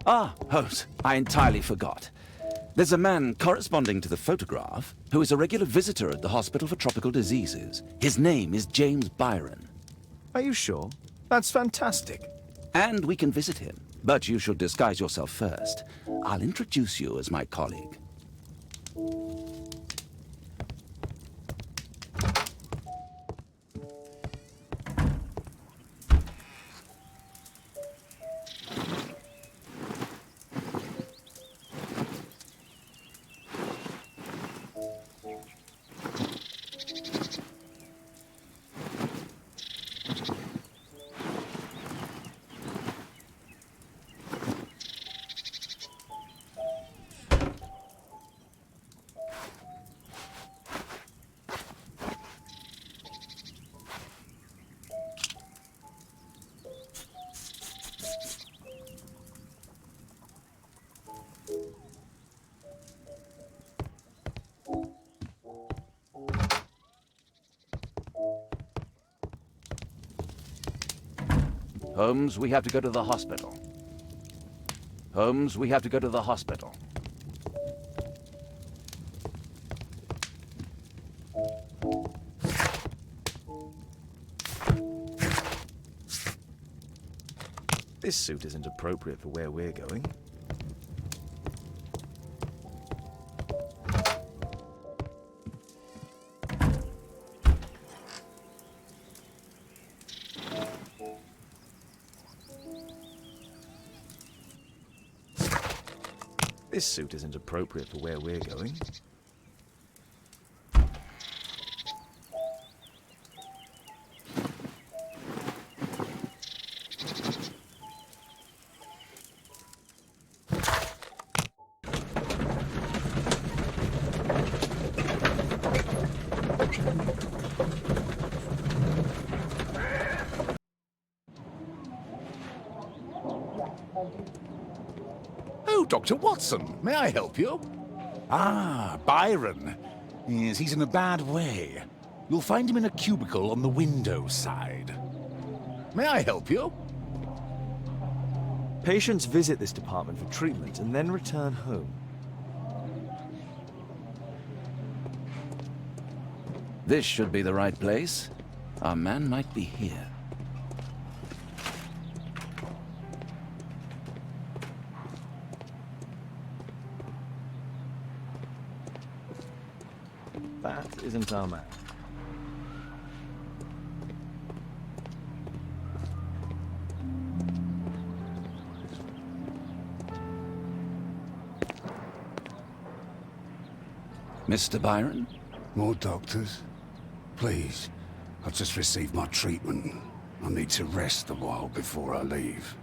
Ah, Holmes, I entirely forgot. There's a man corresponding to the photograph who is a regular visitor at the Hospital for Tropical Diseases. His name is James Byron. Are you sure? That's fantastic. And we can visit him, but you should disguise yourself first. I'll introduce you as my colleague. Holmes, we have to go to the hospital. Holmes, we have to go to the hospital. This suit isn't appropriate for where we're going. This suit isn't appropriate for where we're going. Oh, Dr. Watson, may I help you? Ah, Byron. Yes, he's in a bad way. You'll find him in a cubicle on the window side. May I help you? Patients visit this department for treatment and then return home. This should be the right place. Our man might be here. That isn't our man. Mr. Byron? More doctors? Please. I've just received my treatment. I need to rest a while before I leave.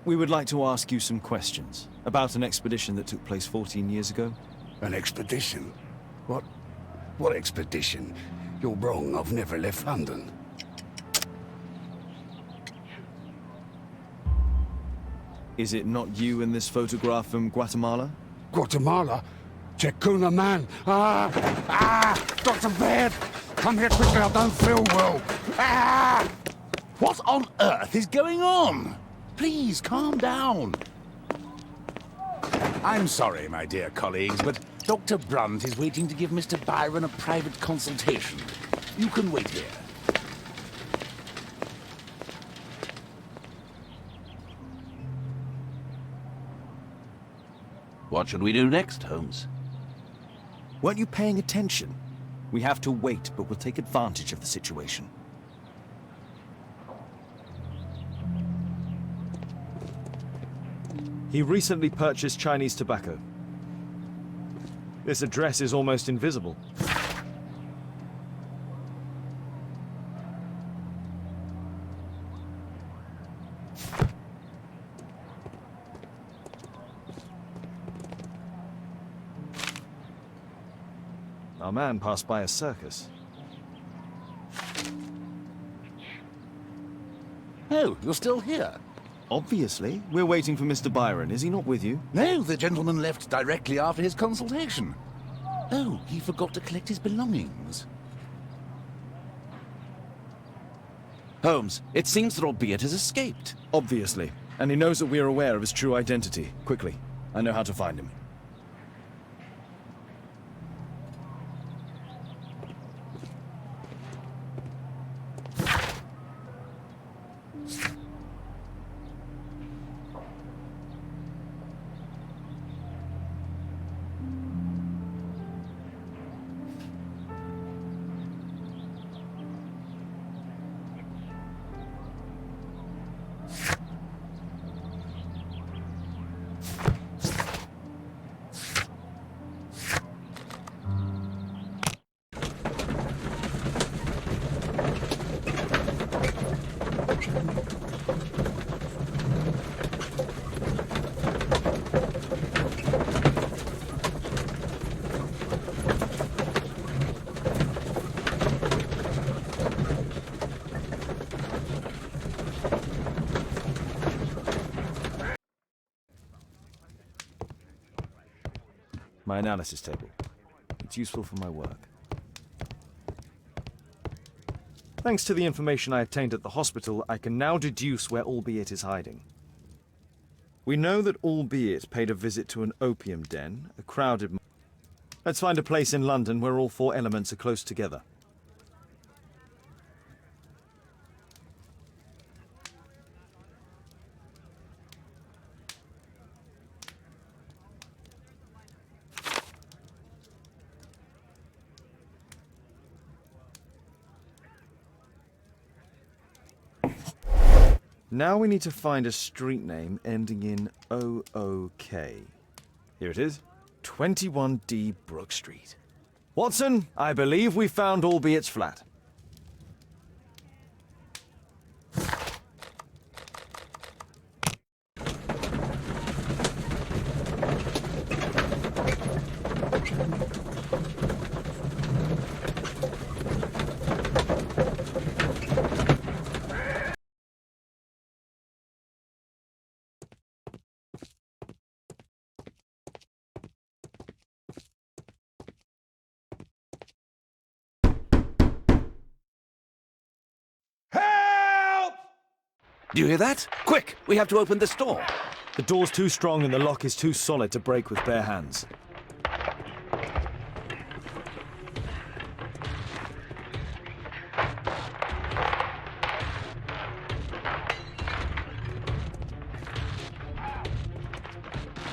We would like to ask you some questions about an expedition that took place 14 years ago. An expedition? What expedition? You're wrong, I've never left London. Is it not you in this photograph from Guatemala? Guatemala? Checuna, man! Dr. Baird! Come here quickly, I don't feel well! What on earth is going on? Please, calm down. I'm sorry, my dear colleagues, but Dr. Brunt is waiting to give Mr. Byron a private consultation. You can wait here. What should we do next, Holmes? Weren't you paying attention? We have to wait, but we'll take advantage of the situation. He recently purchased Chinese tobacco. This address is almost invisible. Our man passed by a circus. Oh, you're still here? Obviously. We're waiting for Mr. Byron. Is he not with you? No, the gentleman left directly after his consultation. Oh, he forgot to collect his belongings. Holmes, it seems that Albeit has escaped. Obviously. And he knows that we're aware of his true identity. Quickly. I know how to find him. My analysis table. It's useful for my work. Thanks to the information I obtained at the hospital, I can now deduce where Albeit is hiding. We know that Albeit paid a visit to an opium den, a crowded... Let's find a place in London where all four elements are close together. Now we need to find a street name ending in OOK. Here it is. 21D Brook Street. Watson, I believe we found Albeit's flat. Do you hear that? Quick! We have to open this door. The door's too strong and the lock is too solid to break with bare hands.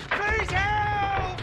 Please help!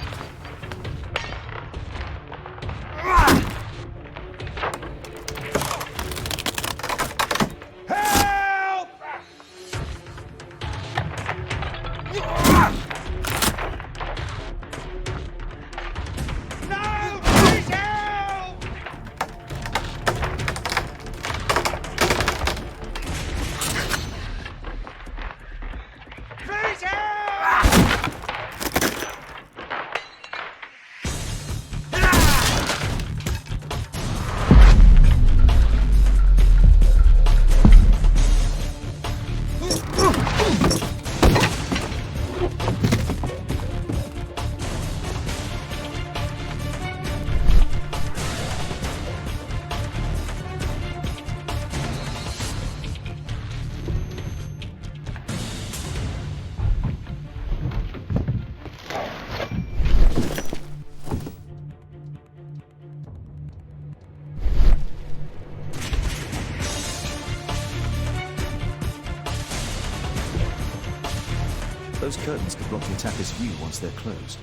curtains could block the attacker's view once they're closed.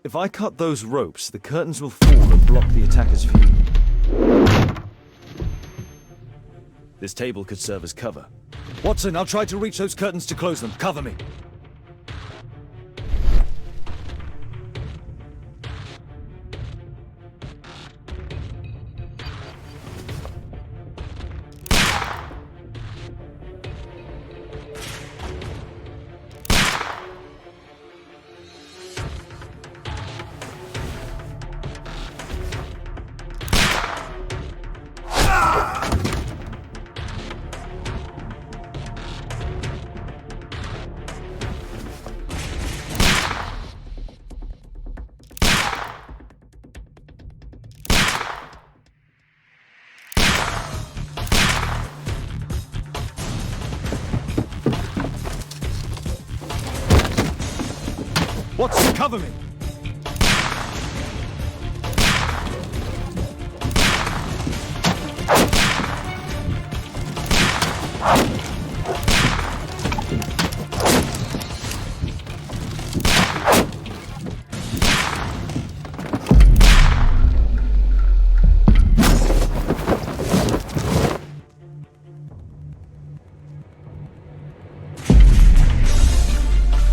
If I cut those ropes, the curtains will fall and block the attacker's view. This table could serve as cover. Watson, I'll try to reach those curtains to close them. Cover me. Watson, cover me!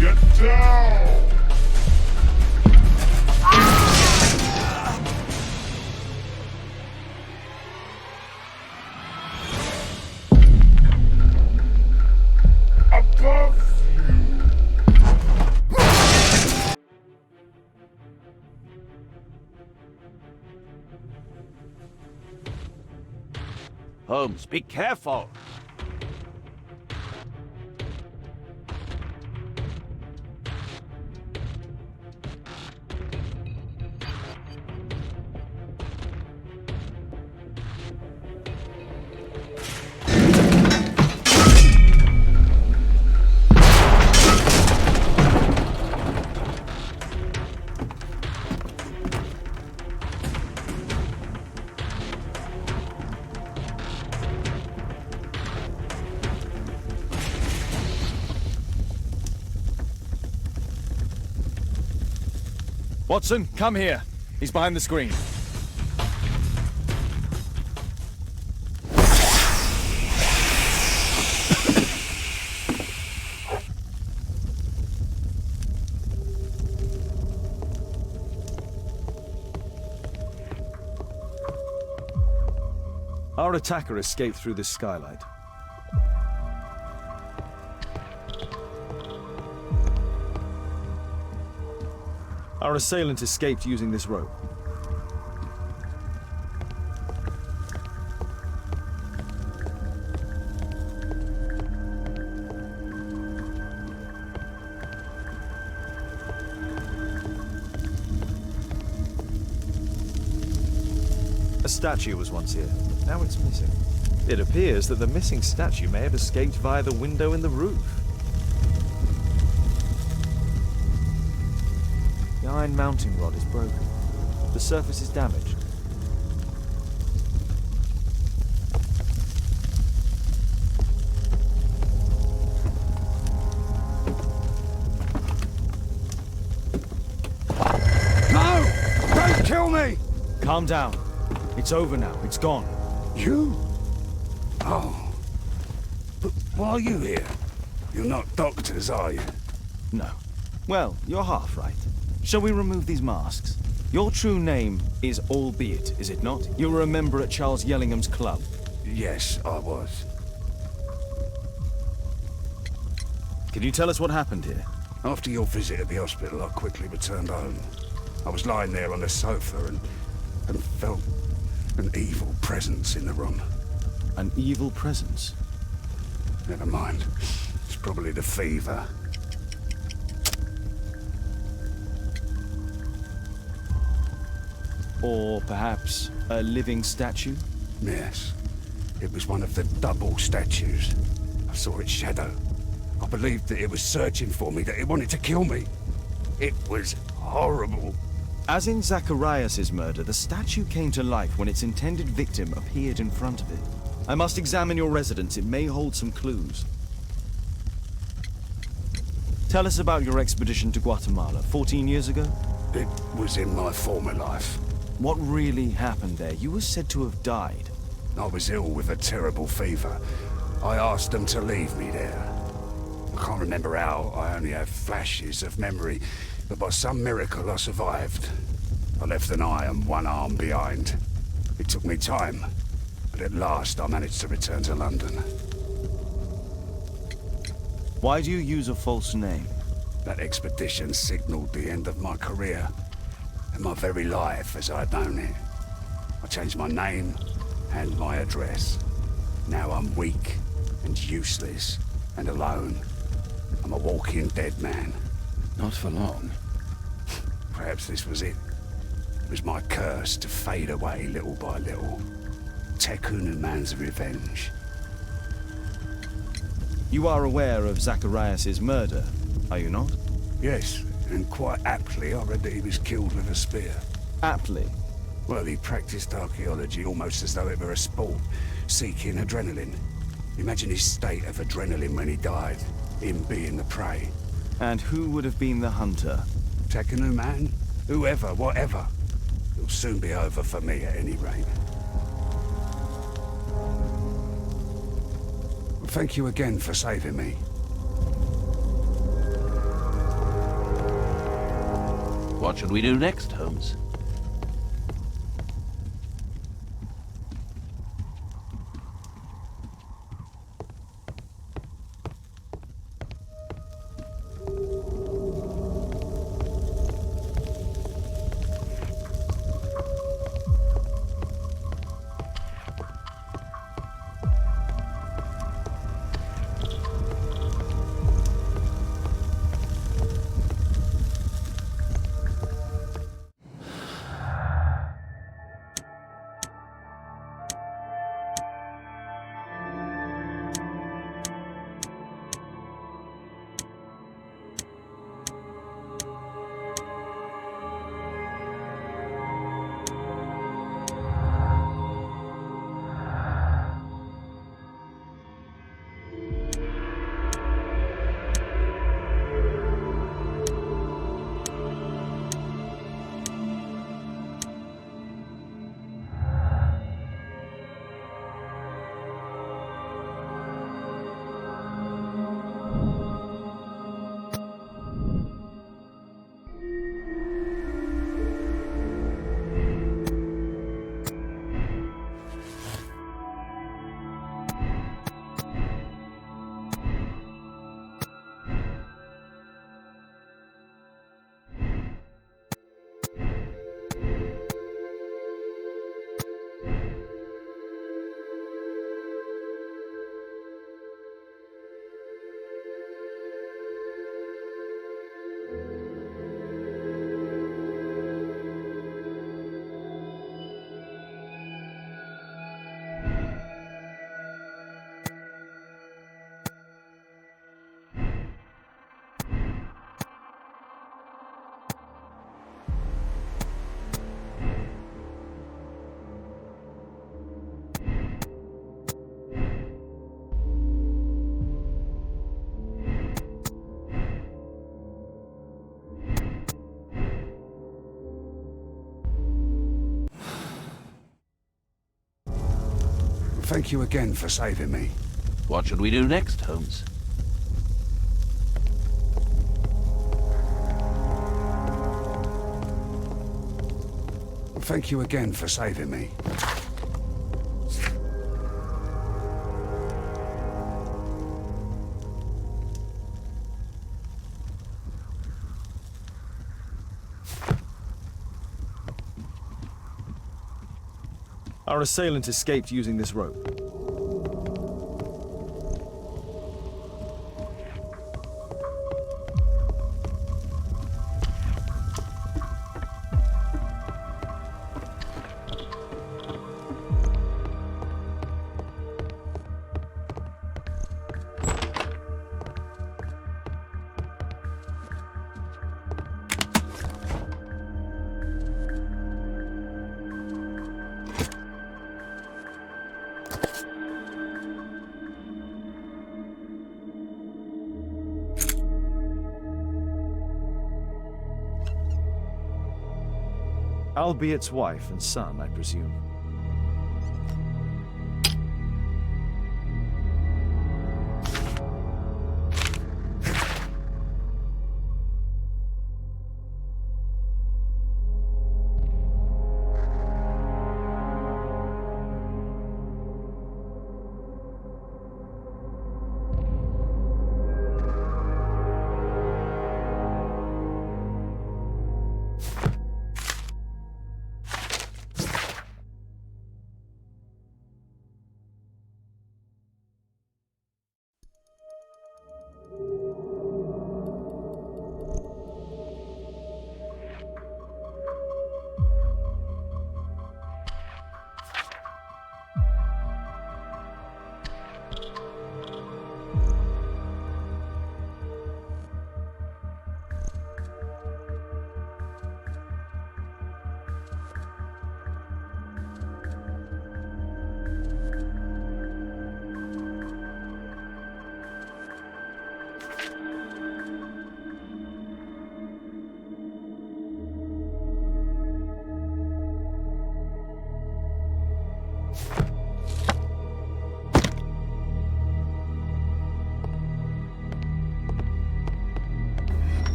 Get down! Above you! Holmes, be careful! Watson, come here. He's behind the screen. Our attacker escaped through this skylight. Our assailant escaped using this rope. A statue was once here. Now it's missing. It appears that the missing statue may have escaped via the window in the roof. The iron mounting rod is broken. The surface is damaged. No! Don't kill me! Calm down. It's over now. It's gone. You? Oh. But why are you here? You're not doctors, are you? No. Well, you're half right. Shall we remove these masks? Your true name is Albeit, is it not? You were a member at Charles Yellingham's club. Yes, I was. Can you tell us what happened here? After your visit at the hospital, I quickly returned home. I was lying there on the sofa and felt an evil presence in the room. An evil presence? Never mind. It's probably the fever. Or perhaps a living statue? Yes. It was one of the double statues. I saw its shadow. I believed that it was searching for me, that it wanted to kill me. It was horrible. As in Zacharias' murder, the statue came to life when its intended victim appeared in front of it. I must examine your residence. It may hold some clues. Tell us about your expedition to Guatemala 14 years ago. It was in my former life. What really happened there? You were said to have died. I was ill with a terrible fever. I asked them to leave me there. I can't remember how. I only have flashes of memory. But by some miracle, I survived. I left an eye and one arm behind. It took me time, but at last I managed to return to London. Why do you use a false name? That expedition signaled the end of my career, and my very life as I'd known it. I changed my name and my address. Now I'm weak and useless and alone. I'm a walking dead man. Not for long. Perhaps this was it. It was my curse to fade away little by little. Tekunu man's revenge. You are aware of Zacharias' murder, are you not? Yes, and quite aptly I read that he was killed with a spear. Aptly. Well, he practiced archaeology almost as though it were a sport, seeking adrenaline. Imagine his state of adrenaline when he died, him being the prey. And who would have been the hunter? Tekunu man? Whoever, whatever. It'll soon be over for me at any rate. Thank you again for saving me. What should we do next, Holmes? Thank you again for saving me. What should we do next, Holmes? Thank you again for saving me. Our assailant escaped using this rope. Albiet's wife and son, I presume.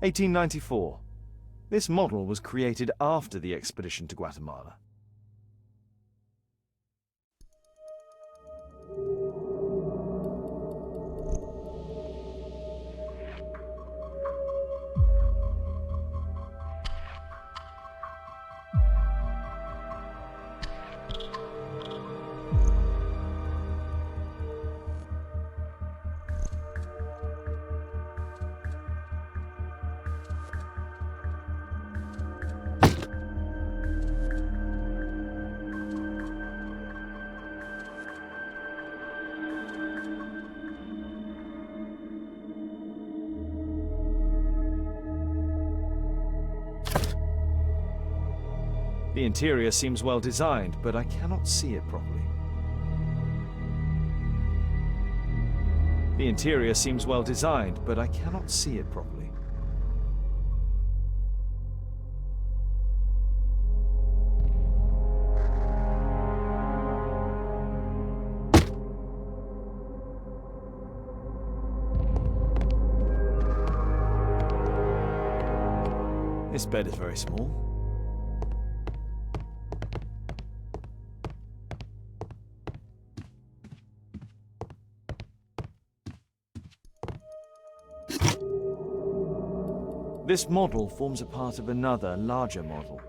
(1894). This model was created after the expedition to Guatemala. The interior seems well designed, but I cannot see it properly. The interior seems well designed, but I cannot see it properly. This bed is very small. This model forms a part of another, larger model.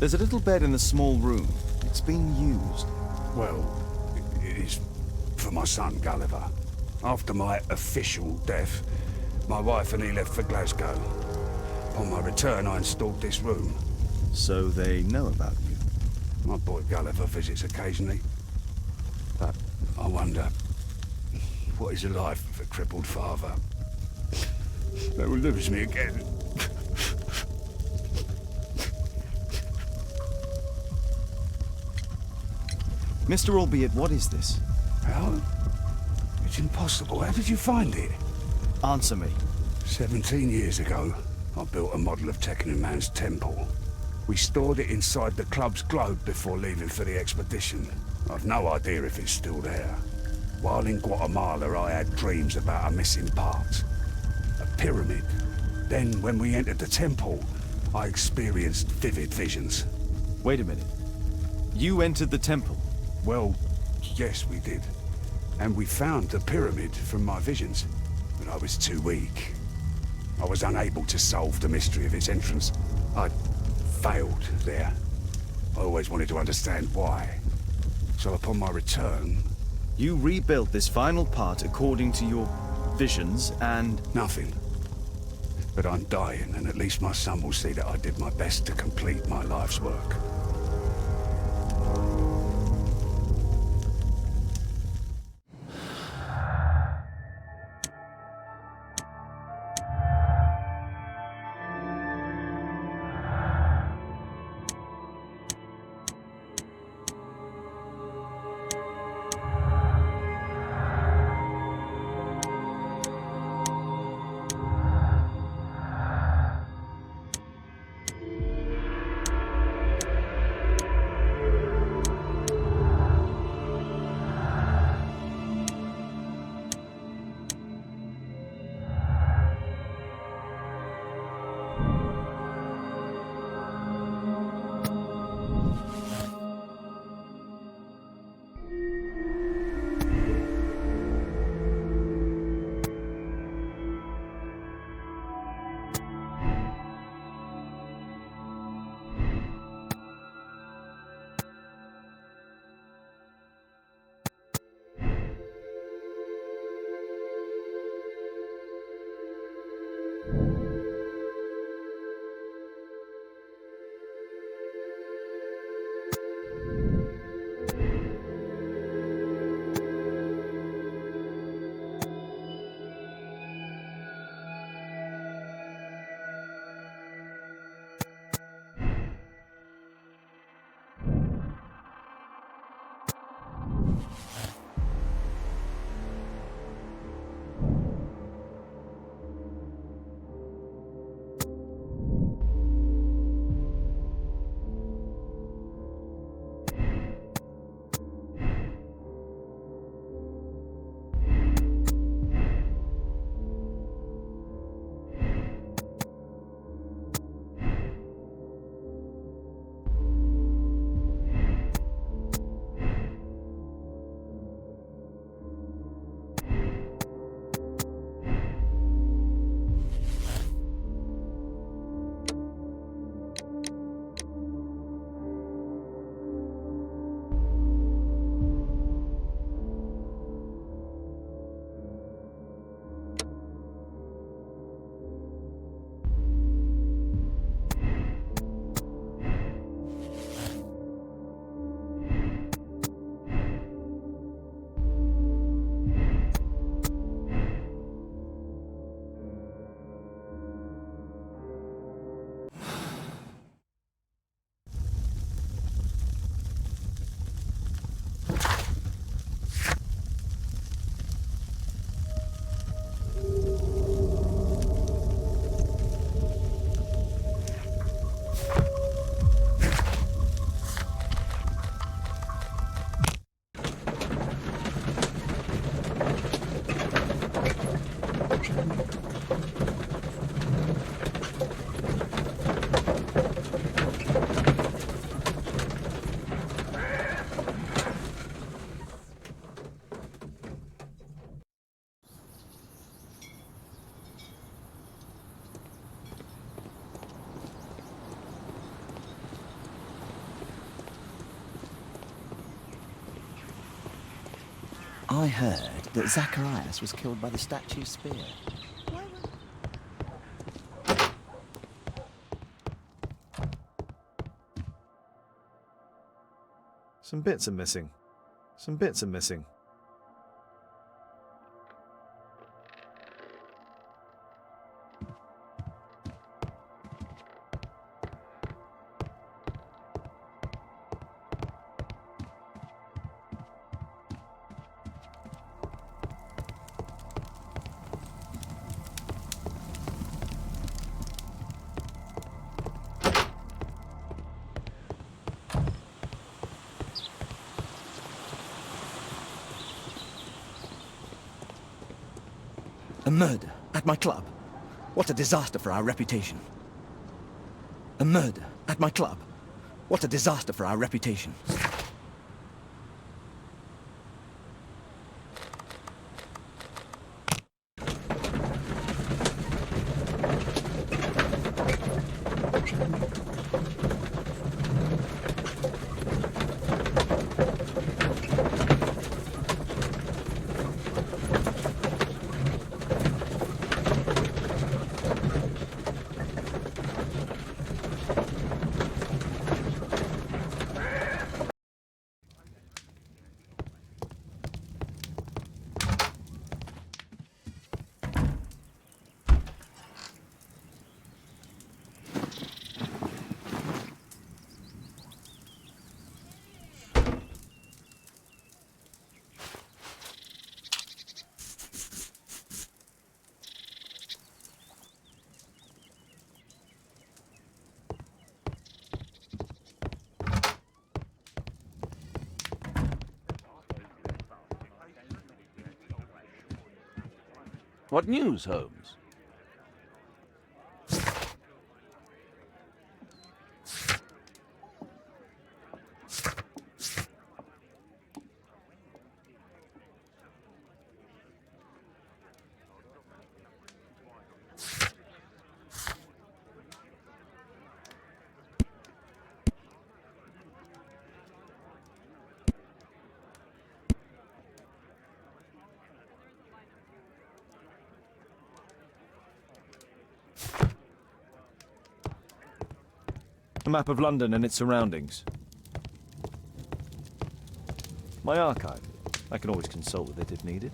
There's a little bed in the small room. It's being used. Well, it is for my son, Gulliver. After my official death, my wife and he left for Glasgow. Upon my return, I installed this room. So they know about you? My boy Gulliver visits occasionally. But I wonder, what is the life of a crippled father? That will lose me again. Mr. Albeit, what is this? How? It's impossible. How did you find it? Answer me. 17 years ago, I built a model of Tekkenman's temple. We stored it inside the club's globe before leaving for the expedition. I've no idea if it's still there. While in Guatemala, I had dreams about a missing part. A pyramid. Then, when we entered the temple, I experienced vivid visions. Wait a minute. You entered the temple? Well, yes, we did. And we found the pyramid from my visions. But I was too weak. I was unable to solve the mystery of its entrance. I failed there. I always wanted to understand why. So upon my return... You rebuilt this final part according to your visions and... Nothing. But I'm dying, and at least my son will see that I did my best to complete my life's work. I heard that Zacharias was killed by the statue's spear. Some bits are missing. Some bits are missing. A murder at my club. What a disaster for our reputation. A murder at my club. What a disaster for our reputation. What news, Holmes? A map of London and its surroundings. My archive. I can always consult with it if needed.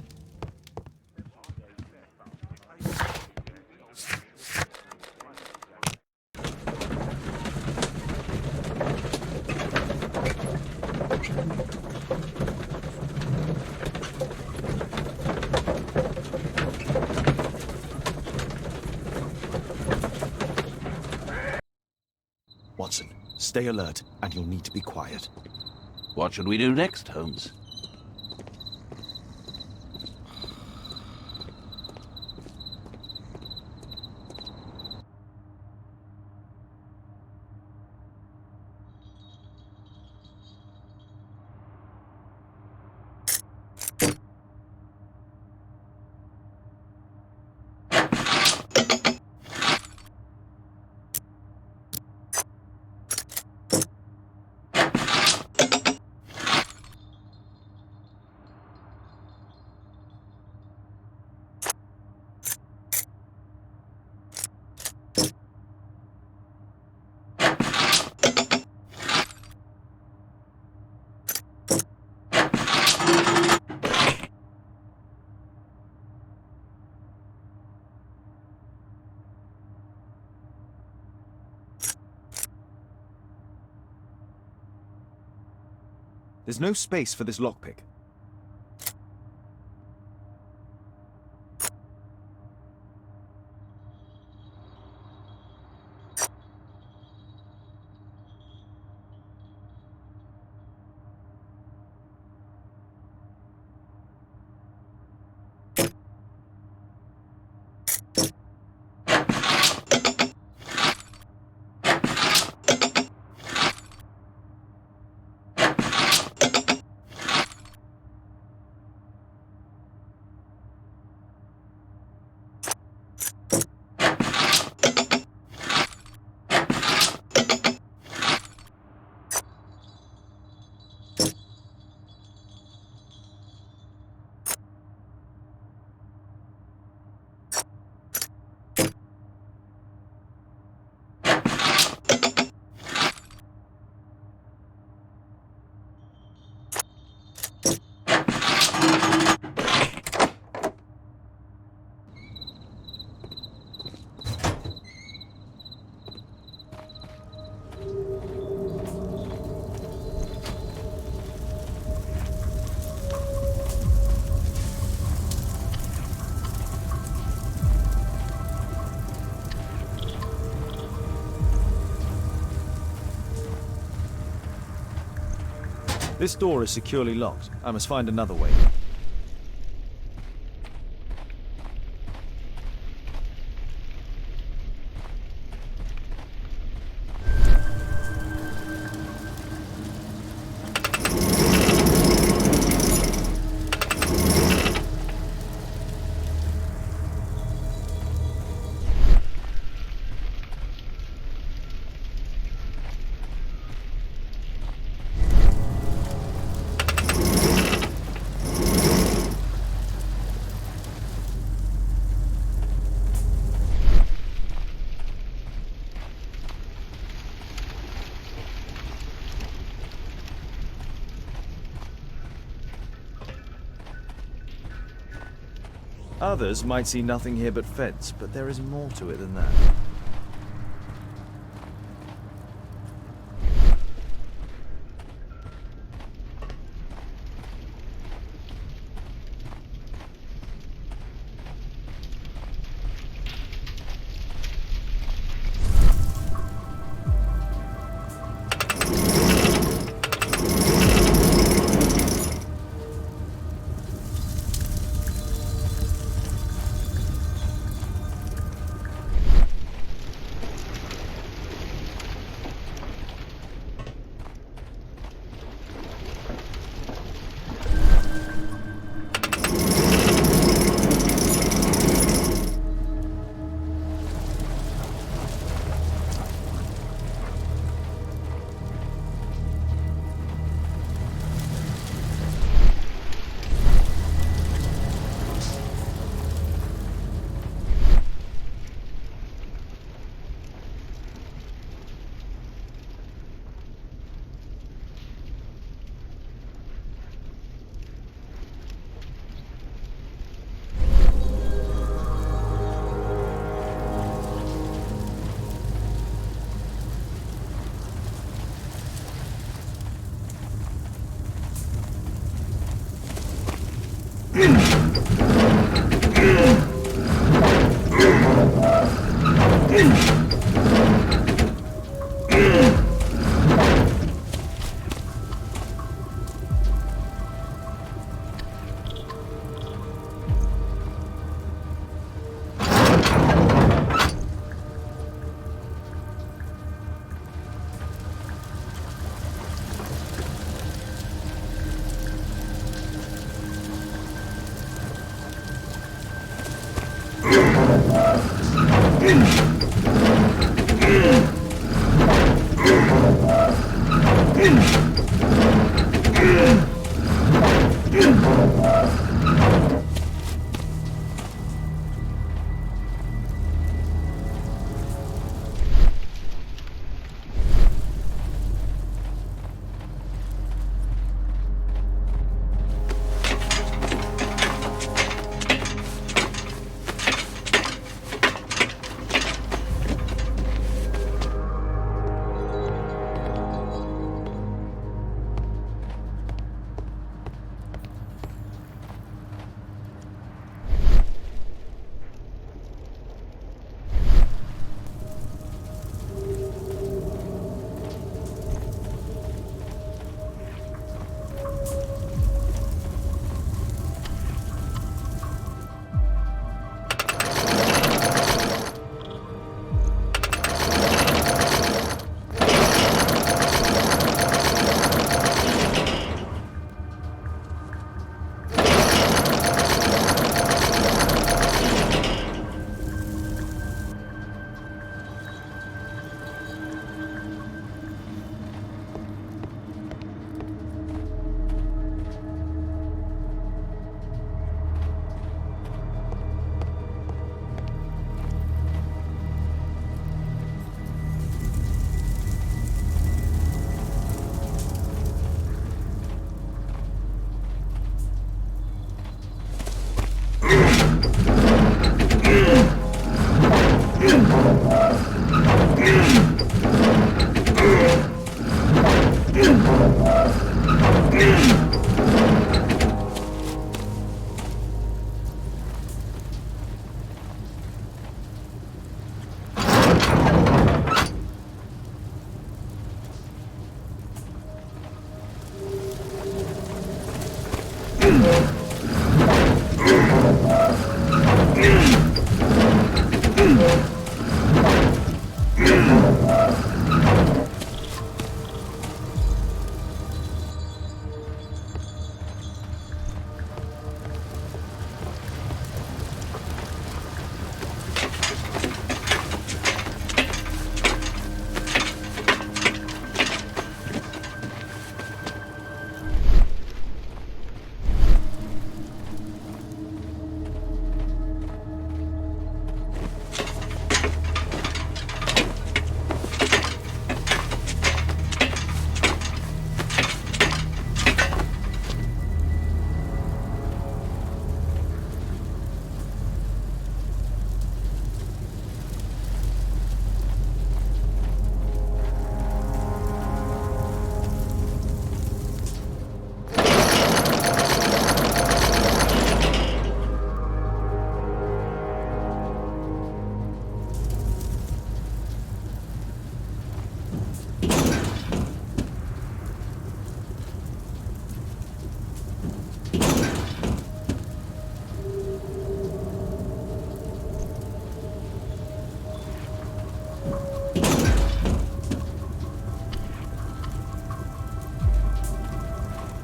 Watson, stay alert, and you'll need to be quiet. What should we do next, Holmes? There's no space for this lockpick. This door is securely locked. I must find another way. Others might see nothing here but fence, but there is more to it than that.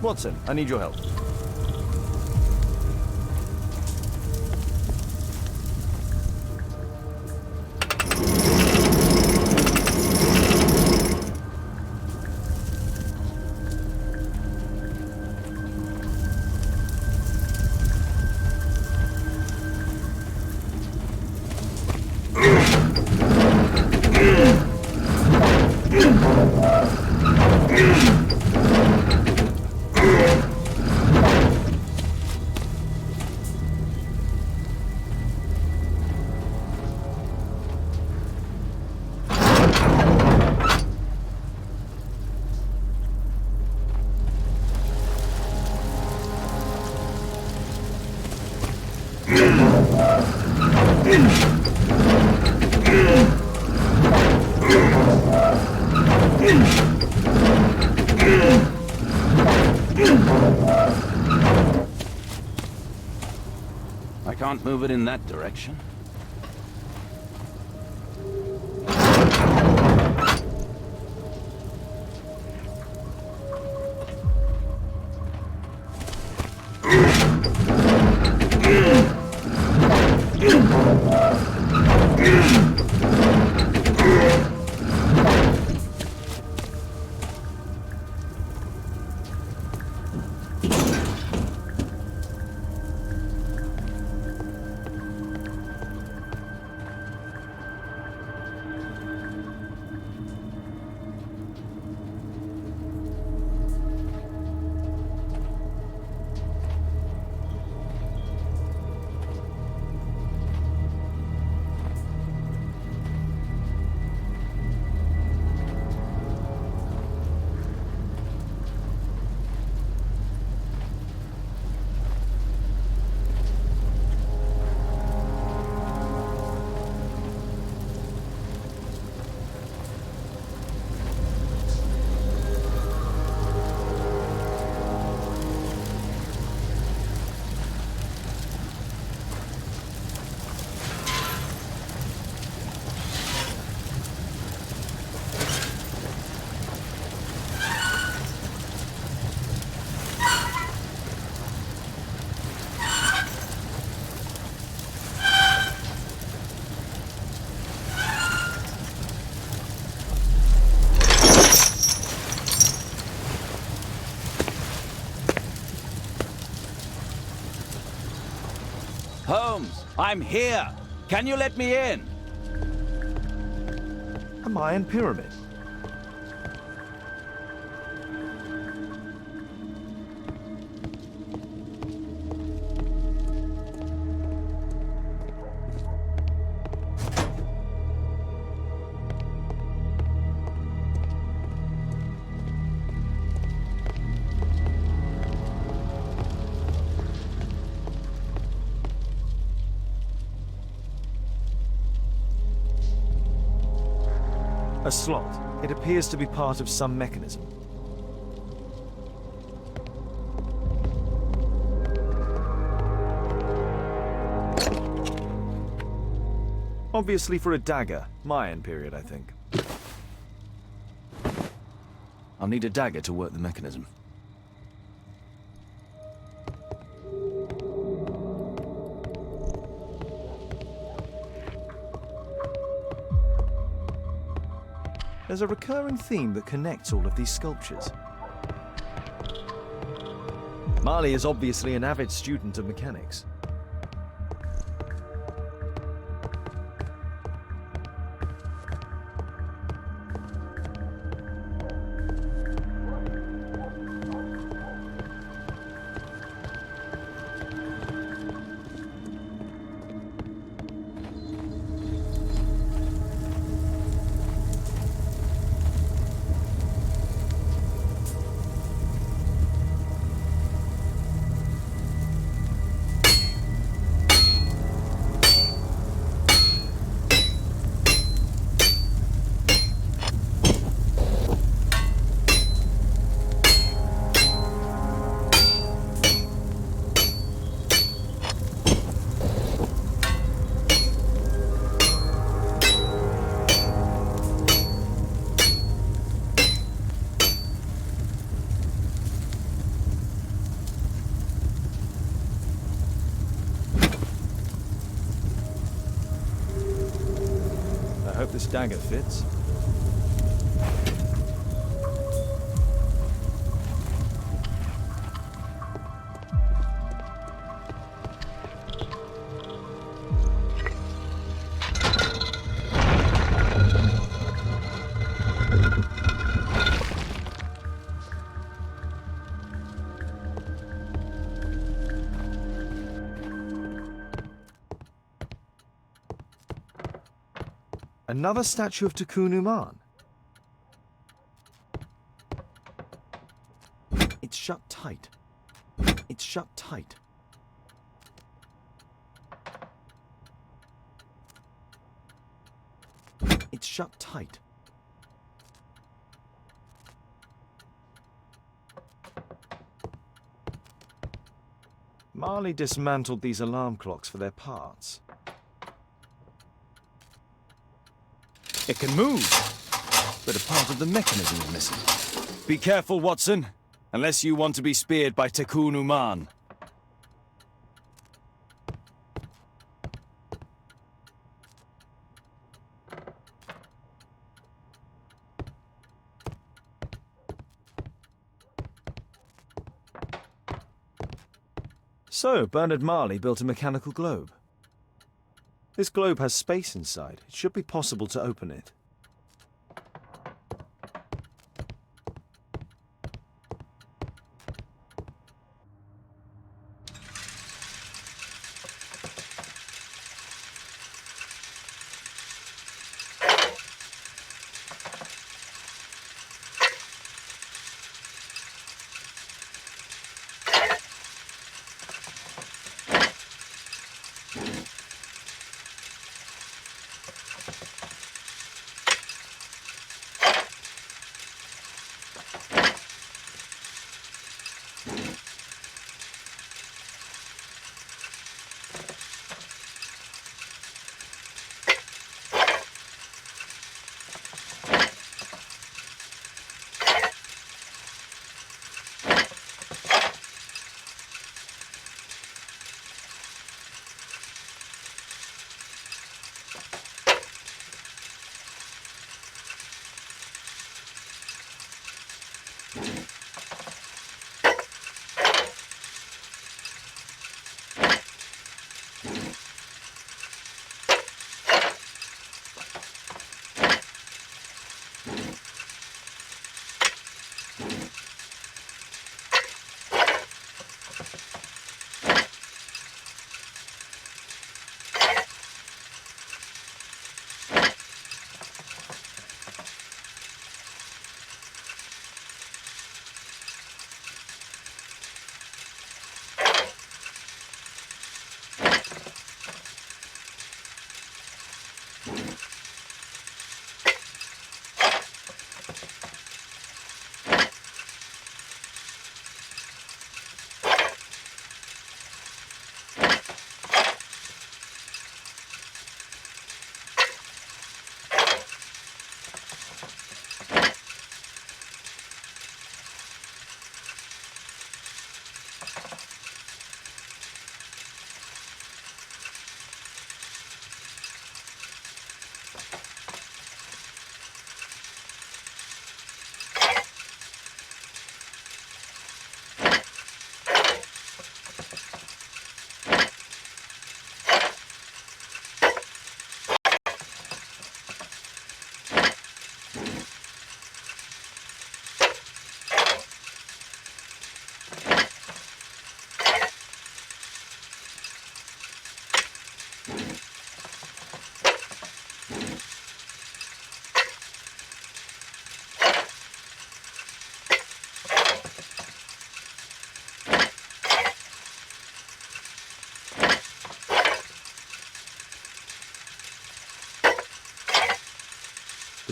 Watson, I need your help. I can't move it in that direction. Holmes, I'm here. Can you let me in? A Mayan pyramid. A slot. It appears to be part of some mechanism. Obviously for a dagger. Mayan period, I think. I'll need a dagger to work the mechanism. There's a recurring theme that connects all of these sculptures. Marley is obviously an avid student of mechanics. hope this dagger fits. Another statue of Takunuman. It's shut tight. It's shut tight. It's shut tight. Marley dismantled these alarm clocks for their parts. It can move, but a part of the mechanism is missing. Be careful, Watson, unless you want to be speared by Takunuman. So, Bernard Marley built a mechanical globe. This globe has space inside. It should be possible to open it.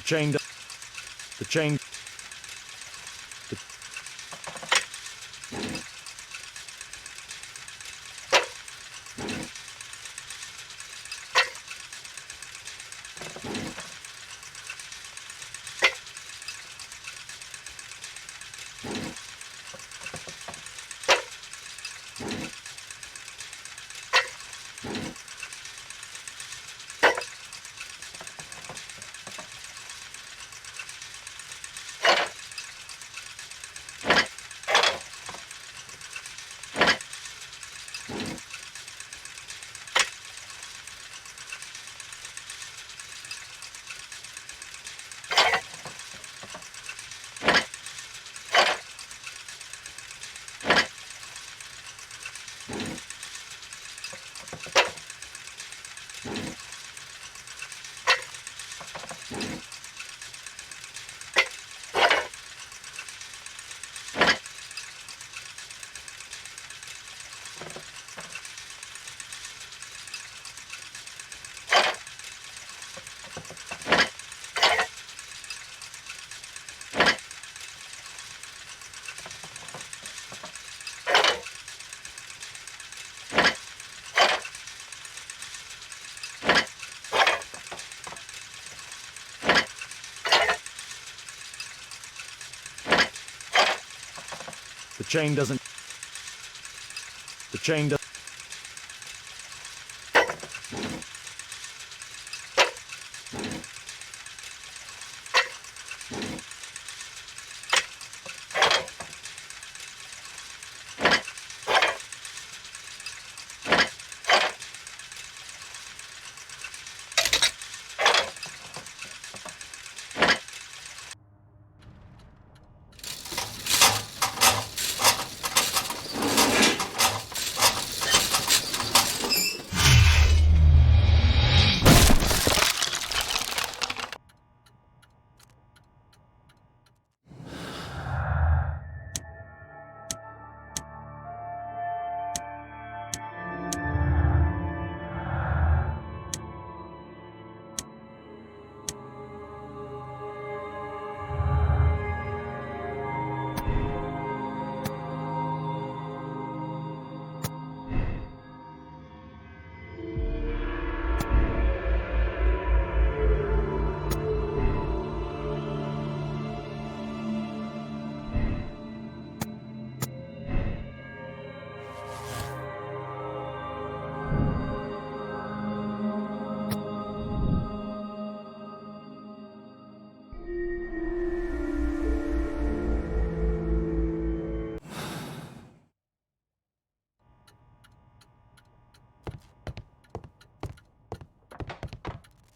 The chain... The chain... The... chain doesn't... The chain doesn't...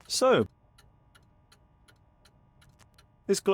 So, this glow...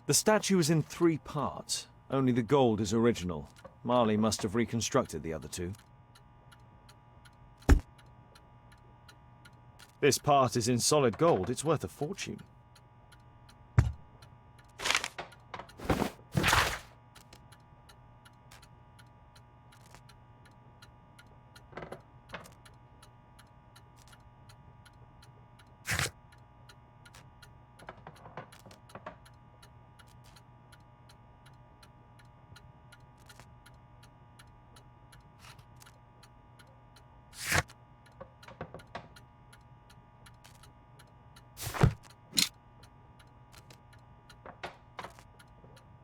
The statue is in 3 parts. Only the gold is original. Marley must have reconstructed the other 2. This part is in solid gold. It's worth a fortune.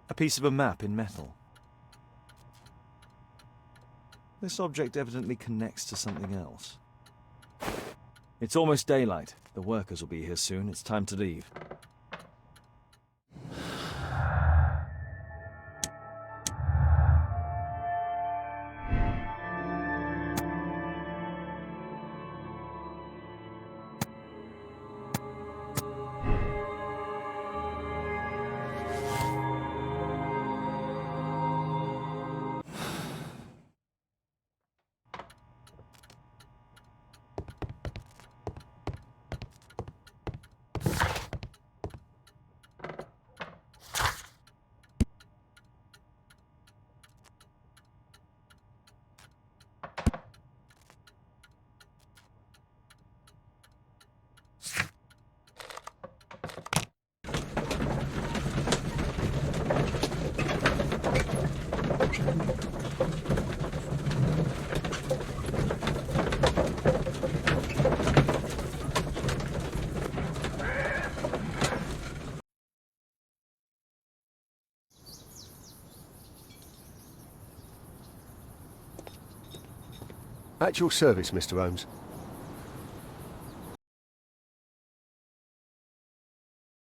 A piece of a map in metal. This object evidently connects to something else. It's almost daylight. The workers will be here soon. It's time to leave. At your service, Mr. Holmes.